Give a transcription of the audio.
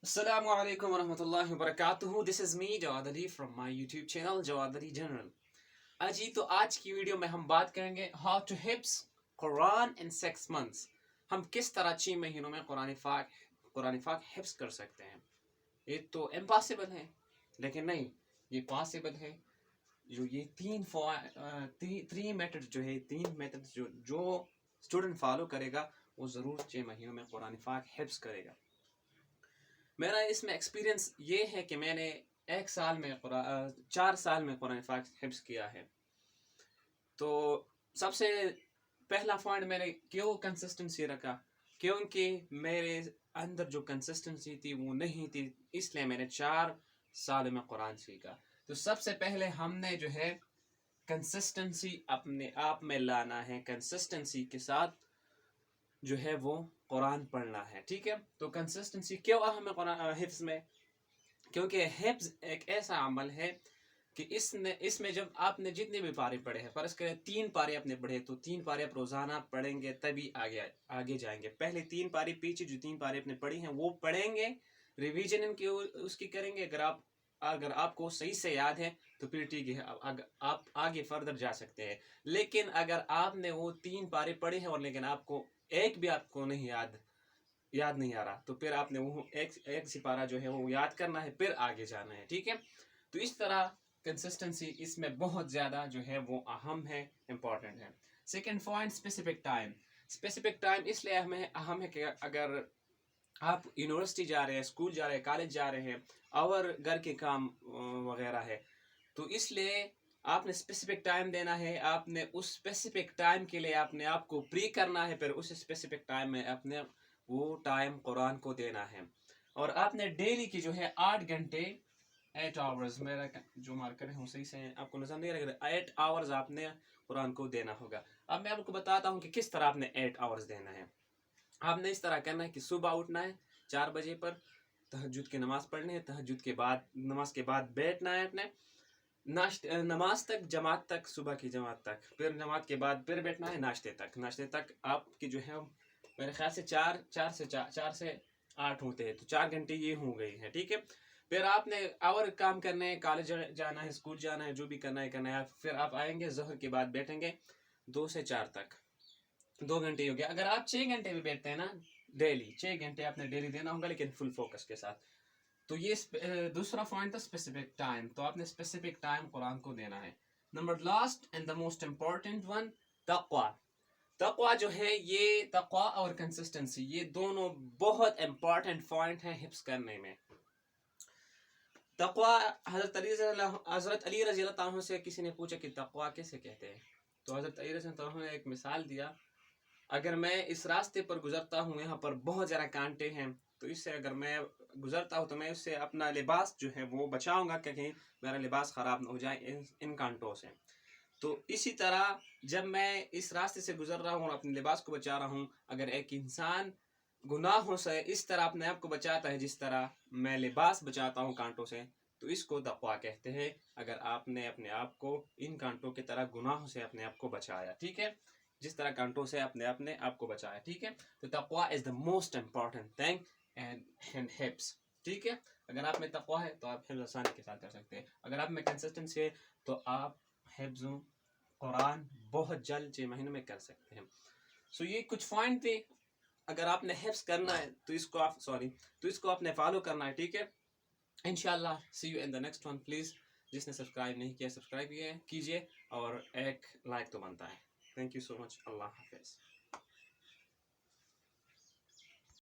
Assalamu alaikum wa rahmatullahi wa barakatuhu. This is me Jawad Ali from my YouTube channel Jawad Ali General. आज की video में हम बात करेंगे how to hips Quran in 6 months. हम किस तरह 6 महीनों में कुरान पाक हिफ्स कर सकते हैं. ये तो इम्पॉसिबल है, लेकिन नहीं, ये पॉसिबल है. जो ये तीन मेथड जो है, तीन मेथड जो स्टूडेंट फॉलो करेगा वो ज़रूर 6 महीनों में कुरान पाक हिफ्स करेगा. मेरा इसमें एक्सपीरियंस ये है कि मैंने 4 साल में कुरान पाक हिफ्स किया है. तो सबसे पहला पॉइंट मैंने क्यों कंसिस्टेंसी रखा, क्योंकि मेरे अंदर जो कंसिस्टेंसी थी वो नहीं थी, इसलिए मैंने 4 साल में कुरान सीखा. तो सबसे पहले हमने जो है कंसिस्टेंसी अपने आप में लाना है. कंसिस्टेंसी के साथ जो है वो कुरान पढ़ना है. ठीक है, तो कंसिस्टेंसी क्यों अहम है कुरान हिफ्स में? क्योंकि हिफ्स एक ऐसा अमल है कि इसमें जब आपने जितने भी पारे पढ़े हैं, फर्ज करें 3 पारे आपने पढ़े, तो 3 पारे आप रोज़ाना पढ़ेंगे तभी आगे जाएंगे. पहले 3 पारे, पीछे जो 3 पारे आपने पढ़ी हैं वो पढ़ेंगे, रिवीजन इनकी उसकी करेंगे. अगर आपको सही से याद है तो फिर ठीक है, आप आगे फर्दर जा सकते हैं. लेकिन अगर आपने वो 3 पारे पढ़े हैं और लेकिन आपको एक भी आपको नहीं याद नहीं आ रहा, तो फिर आपने वो एक सिपारा जो है वो याद करना है, फिर आगे जाना है. ठीक है, तो इस तरह कंसिस्टेंसी इसमें बहुत ज़्यादा जो है वो अहम है, इम्पॉर्टेंट है. Second point, specific time. Specific time इसलिए अहम है कि अगर आप यूनिवर्सिटी जा रहे हैं, स्कूल जा रहे हैं, कॉलेज जा रहे हैं और घर के काम वगैरह है, तो इसलिए आपने स्पेसिफिक टाइम देना है. आपने उस स्पेसिफिक टाइम के लिए आपने आपको प्री करना है, फिर उस स्पेसिफिक टाइम में अपने वो टाइम कुरान को देना है. और आपने डेली की जो है 8 घंटे 8 आवर्स, मेरा जो मार्कर है वो सही से आपको नजर नहीं रहेगा, 8 आवर्स आपने कुरान को देना होगा. अब मैं आपको बताता हूँ कि किस तरह आपने 8 आवर्स देना है. आपने इस तरह करना है कि सुबह उठना है 4 बजे पर, तहज्जुद की नमाज पढ़नी है, तहज्जुद के बाद नमाज के बाद बैठना है अपने नमाज तक, जमात तक, सुबह की जमात तक, फिर नमाज के बाद फिर बैठना है नाश्ते तक आपकी जो है मेरे ख्याल से 4 से 8 होते हैं, तो 4 घंटे ये हो गई है. ठीक है, फिर आपने और काम करने हैं, कॉलेज जाना है, स्कूल जाना है, जो भी करना है. फिर आप आएंगे ज़ोहर के बाद बैठेंगे 2 से 4 तक, 2 घंटे हो गया. अगर आप 6 घंटे भी बैठते हैं ना डेली, 6 घंटे आपने डेली देना होगा, लेकिन फुल फोकस के साथ. तो ये दूसरा पॉइंट था स्पेसिफिक टाइम. तो आपने स्पेसिफिक टाइम कुरान को देना है. Number last and the most important one, तक़वा. तक़वा जो है, ये तक़वा और कंसिस्टेंसी, ये दोनों बहुत इम्पॉर्टेंट पॉइंट हैं हिफ्स करने में. तक़वा, हज़रत अली रज़ी अल्लाह अन्हु से किसी ने पूछा कि तक़वा कैसे कहते हैं, तो हज़रत अली रज़ी अल्लाह अन्हु ने एक मिसाल दिया. अगर मैं इस रास्ते पर गुजरता हूँ, यहाँ पर बहुत ज़्यादा कांटे हैं, तो इससे अगर मैं गुजरता हूँ तो मैं उससे अपना लिबास जो है वो बचाऊंगा कि कहीं मेरा लिबास ख़राब ना हो जाए इन कांटों से. तो इसी तरह जब मैं इस रास्ते से गुजर रहा हूँ और अपने लिबास को बचा रहा हूँ, अगर एक इंसान गुनाहों से इस तरह अपने आप को बचाता है जिस तरह मैं लिबास बचाता हूँ कांटों से, तो इसको तक़वा कहते हैं. अगर आपने अपने आप को इन कांटों की तरह गुनाहों से अपने आप को बचाया, ठीक है, जिस तरह कांटों से अपने आप को बचाया. ठीक है, तो तक़वा is the most important thing and हिफ्स. ठीक है, अगर आप में तक़वा है तो आप हिफ्ज़ आसानी के साथ कर सकते हैं. अगर आप में कंसिस्टेंसी है तो आप हिफ्ज़ कुरान बहुत जल्द 6 महीनों में कर सकते हैं. सो ये कुछ पॉइंट थे. अगर आपने हिफ्ज़ करना है तो इसको आपने फॉलो करना है. ठीक है, इंशाल्लाह. See you in the next one. Please, जिसने सब्सक्राइब नहीं किया सब्सक्राइब कीजिए और एक लाइक तो बनता है. Thank you so much. Allah हाफिज़.